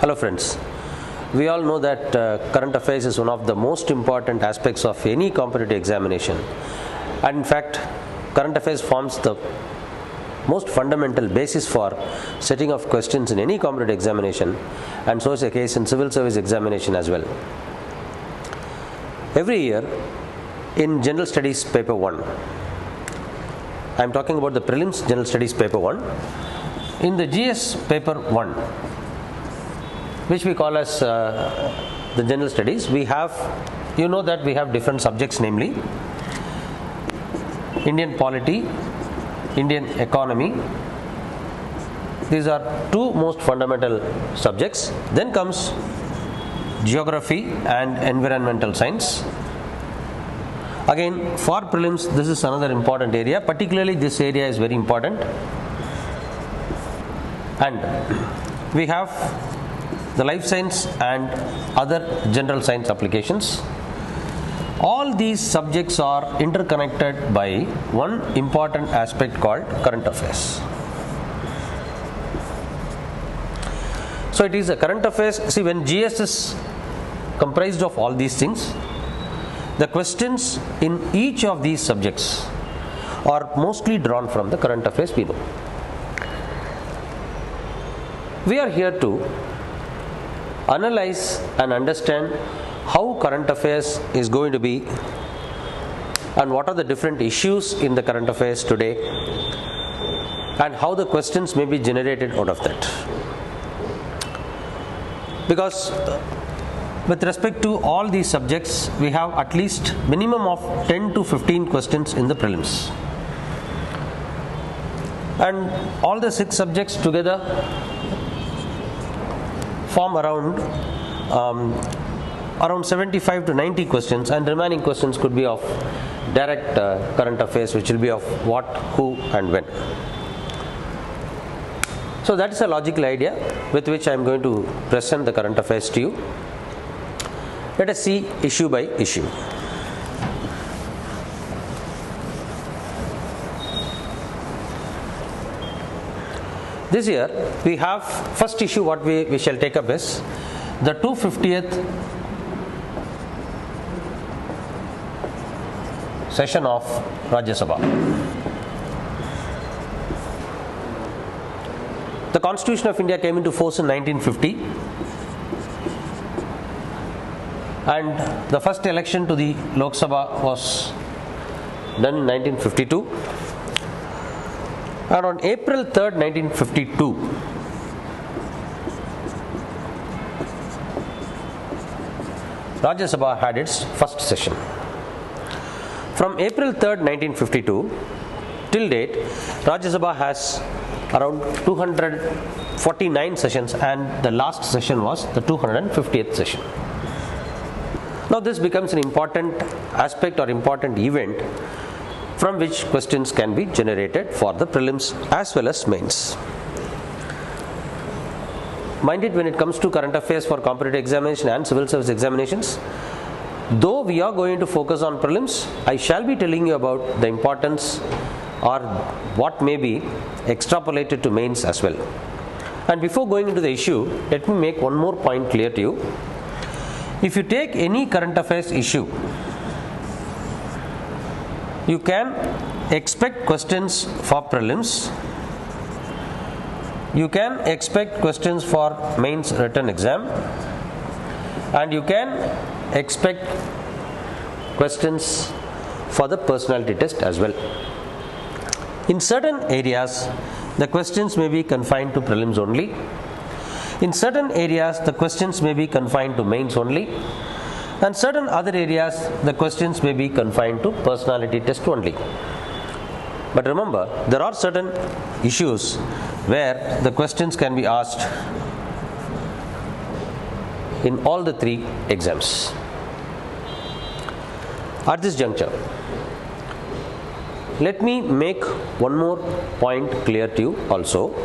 Hello friends, we all know that current affairs is one of the most important aspects of any competitive examination, and in fact current affairs forms the most fundamental basis for setting of questions in any competitive examination, and so is the case in civil service examination as well. Every year in General Studies paper 1, I am talking about the prelims General Studies paper 1, in the GS paper 1, which we call as the General Studies, we have, that we have different subjects, namely Indian polity, Indian economy. These are two most fundamental subjects. Then comes geography and environmental science. Again, for prelims, this is another important area. Particularly, this area is very important. And we have the life science and other general science applications. All these subjects are interconnected by one important aspect called current affairs. So it is a current affairs. See, when GS is comprised of all these things, the questions in each of these subjects are mostly drawn from the current affairs we know. We are here to analyze and understand how current affairs is going to be and what are the different issues in the current affairs today and how the questions may be generated out of that. Because with respect to all these subjects, we have at least minimum of 10 to 15 questions in the prelims. And all the 6 subjects together form around 75 to 90 questions, and remaining questions could be of direct current affairs, which will be of what, who and when. So that is a logical idea with which I am going to present the current affairs to you. Let us see issue by issue. This year we have first issue. What we shall take up is the 250th session of Rajya Sabha. The Constitution of India came into force in 1950, and the first election to the Lok Sabha was done in 1952. And on April 3rd, 1952, Rajya Sabha had its first session. From April 3rd, 1952 till date, Rajya Sabha has around 249 sessions, and the last session was the 250th session. Now this becomes an important aspect or important event from which questions can be generated for the prelims as well as mains. Mind it, when it comes to current affairs for competitive examination and civil service examinations, though we are going to focus on prelims, I shall be telling you about the importance or what may be extrapolated to mains as well. And before going into the issue, let me make one more point clear to you. If you take any current affairs issue, you can expect questions for prelims, you can expect questions for mains written exam, and you can expect questions for the personality test as well. In certain areas, the questions may be confined to prelims only. In certain areas, the questions may be confined to mains only. And certain other areas, the questions may be confined to personality test only. But remember, there are certain issues where the questions can be asked in all the 3 exams. At this juncture, let me make one more point clear to you also.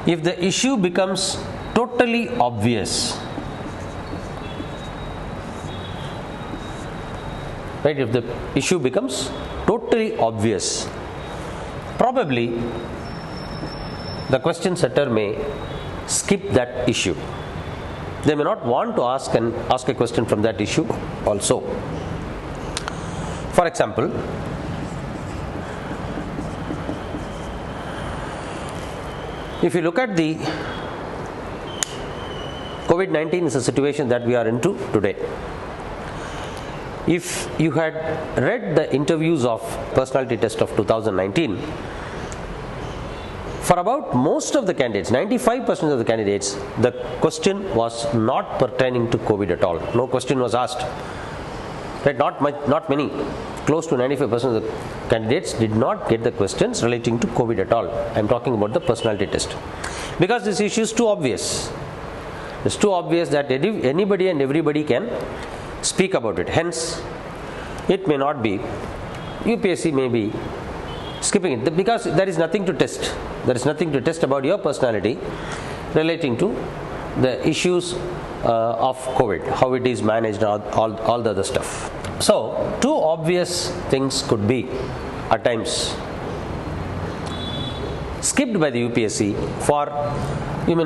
If the issue becomes totally obvious, right, if the issue becomes totally obvious, probably the question setter may skip that issue. They may not want to ask a question from that issue also. For example, if you look at the COVID-19 is a situation that we are into today. If you had read the interviews of personality test of 2019, for about most of the candidates, 95% of the candidates, the question was not pertaining to COVID at all. No question was asked. Right? Not many. Close to 95% of the candidates did not get the questions relating to COVID at all. I am talking about the personality test. Because this issue is too obvious. It's too obvious that anybody and everybody can speak about it. Hence, it may not be, UPSC may be skipping it because there is nothing to test. There is nothing to test about your personality relating to the issues of COVID, how it is managed, all the other stuff. So, two obvious things could be at times skipped by the UPSC for they may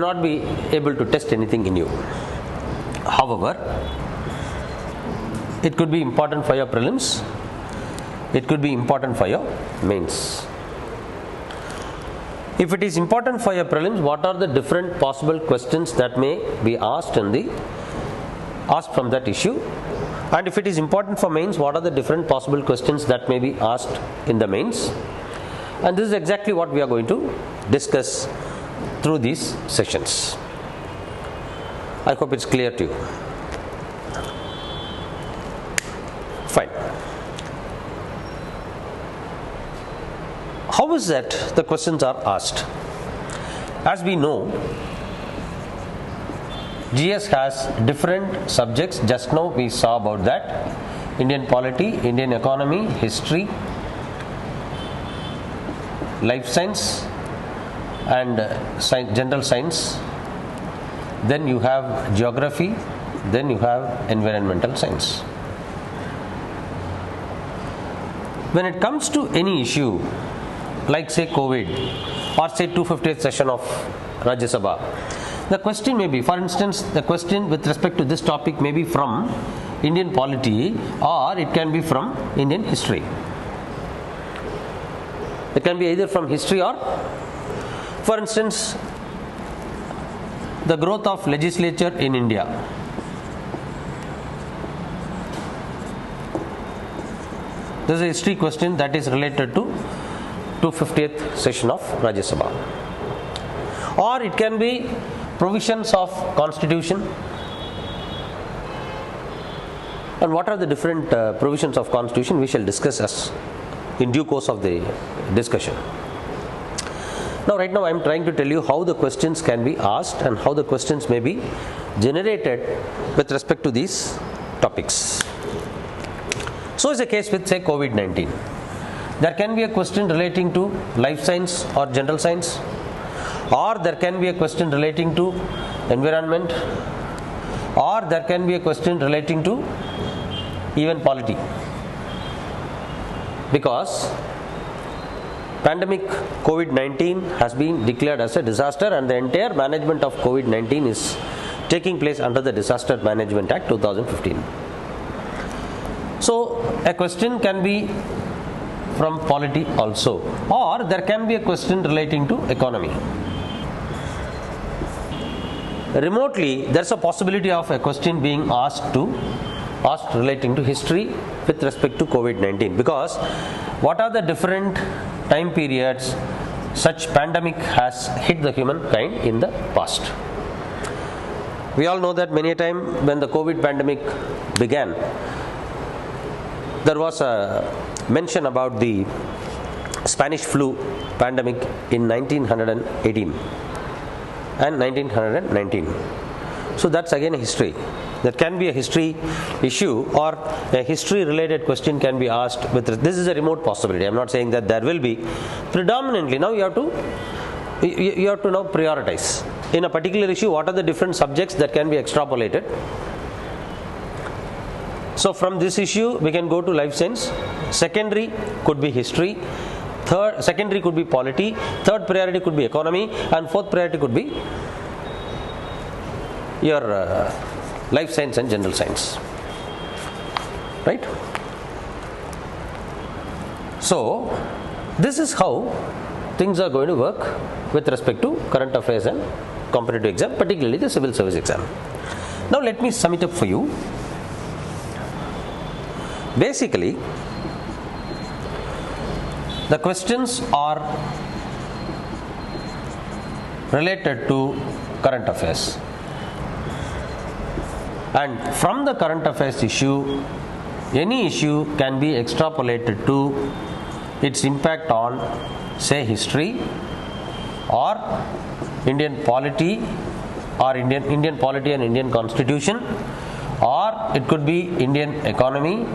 not be able to test anything in you. However, it could be important for your prelims, it could be important for your mains. If it is important for your prelims, what are the different possible questions that may be asked from that issue? And if it is important for mains, what are the different possible questions that may be asked in the mains? And this is exactly what we are going to discuss through these sessions. I hope it's clear to you. Fine. How is that the questions are asked? As we know, GS has different subjects. Just now we saw about that. Indian polity, Indian economy, history, life science and general science. Then you have geography, then you have environmental science. When it comes to any issue like say COVID or say 250th session of Rajya Sabha, the question may be, for instance, the question with respect to this topic may be from Indian polity or it can be from Indian history. It can be either from history or, for instance, the growth of legislature in India. This is a history question that is related to 250th session of Rajya Sabha. Or it can be provisions of constitution. And what are the different provisions of constitution we shall discuss as in due course of the discussion. Right now I am trying to tell you how the questions can be asked and how the questions may be generated with respect to these topics. So is the case with say COVID-19. There can be a question relating to life science or general science, or there can be a question relating to environment, or there can be a question relating to even polity. Because pandemic COVID-19 has been declared as a disaster and the entire management of COVID-19 is taking place under the Disaster Management Act 2015. So a question can be from polity also, or there can be a question relating to economy. Remotely, there's a possibility of a question being asked relating to history with respect to COVID-19, because what are the different time periods such pandemic has hit the humankind in the past. We all know that many a time when the COVID pandemic began, there was a mention about the Spanish flu pandemic in 1918 and 1919. So that's again a history. That can be a history issue, or a history related question can be asked with this is a remote possibility. I am not saying that there will be. Predominantly now you have to now prioritize. In a particular issue, what are the different subjects that can be extrapolated? So from this issue we can go to life science. Secondary could be history. secondary could be polity, third priority could be economy, and fourth priority could be your life science and general science, right? So this is how things are going to work with respect to current affairs and competitive exam, particularly the civil service exam. Now let me sum it up for you. Basically, the questions are related to current affairs, and from the current affairs issue, any issue can be extrapolated to its impact on, say, history or Indian polity, or Indian polity and Indian constitution, or it could be Indian economy,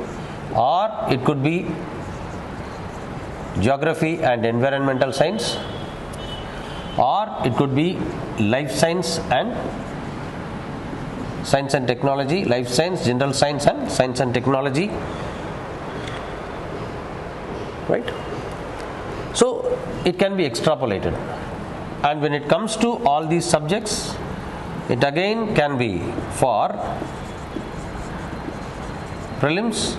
or it could be geography and environmental science, or it could be life science and science and technology, life science, general science and science and technology, right? So it can be extrapolated, and when it comes to all these subjects, it again can be for prelims,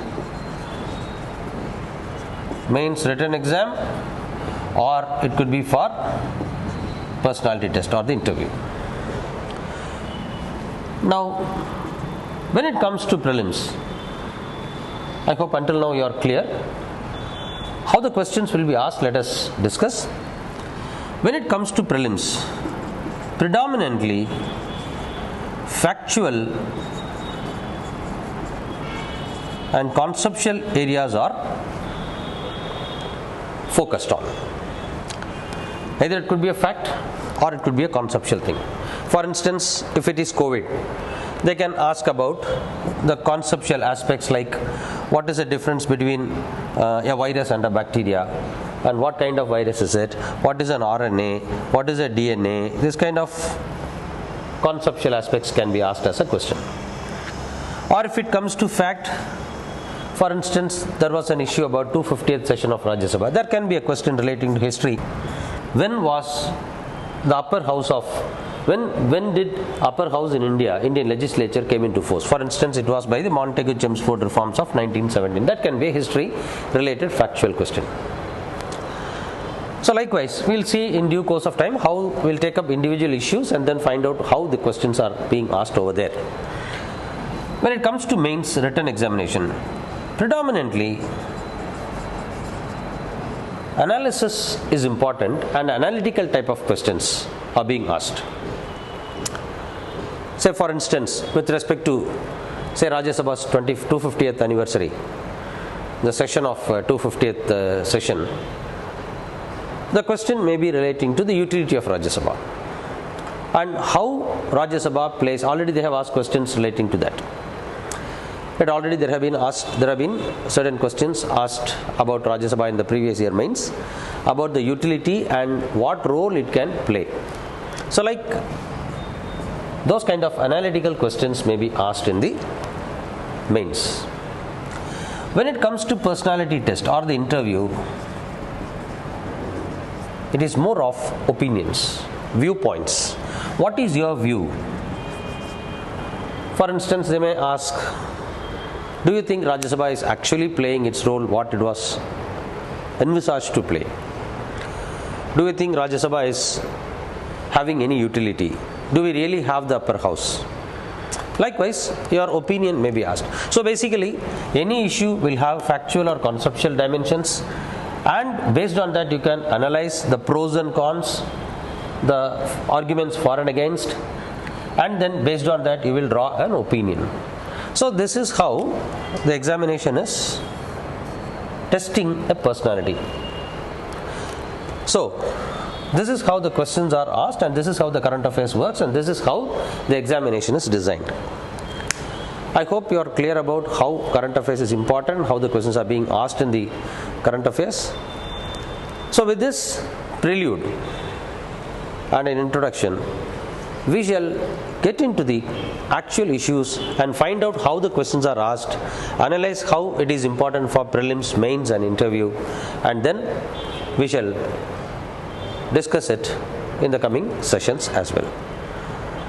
mains, written exam, or it could be for personality test or the interview. Now, when it comes to prelims, I hope until now you are clear. How the questions will be asked, let us discuss. When it comes to prelims, predominantly factual and conceptual areas are focused on. Either it could be a fact or it could be a conceptual thing. For instance, if it is COVID, they can ask about the conceptual aspects, like what is the difference between a virus and a bacteria, and what kind of virus is it, what is an RNA, what is a DNA. This kind of conceptual aspects can be asked as a question. Or if it comes to fact, for instance, there was an issue about 250th session of Rajya Sabha. There can be a question relating to history. When was the upper house of, when did upper house in India, Indian legislature came into force? For instance, it was by the Montagu-Chelmsford reforms of 1917. That can be a history related factual question. So likewise, we will see in due course of time how we will take up individual issues and then find out how the questions are being asked over there. When it comes to mains written examination, predominantly analysis is important and analytical type of questions are being asked. Say for instance, with respect to, say, Rajya Sabha's 250th anniversary, the session of 250th session, the question may be relating to the utility of Rajya Sabha and how Rajya Sabha plays. Already they have asked questions relating to that. But already there have been certain questions asked about Rajya Sabha in the previous year mains, about the utility and what role it can play. So like those kind of analytical questions may be asked in the mains. When it comes to personality test or the interview, it is more of opinions, viewpoints. What is your view? For instance, they may ask, do you think Rajya Sabha is actually playing its role what it was envisaged to play? Do you think Rajya Sabha is having any utility? Do we really have the upper house? Likewise, your opinion may be asked. So basically, any issue will have factual or conceptual dimensions, and based on that you can analyze the pros and cons, the arguments for and against, and then based on that you will draw an opinion. So this is how the examination is testing a personality. So this is how the questions are asked, and this is how the current affairs works, and this is how the examination is designed. I hope you are clear about how current affairs is important, how the questions are being asked in the current affairs. So with this prelude and an introduction, we shall get into the actual issues and find out how the questions are asked, analyze how it is important for prelims, mains and interview, and then we shall discuss it in the coming sessions as well.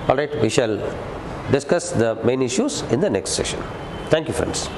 Alright, we shall discuss the main issues in the next session. Thank you, friends.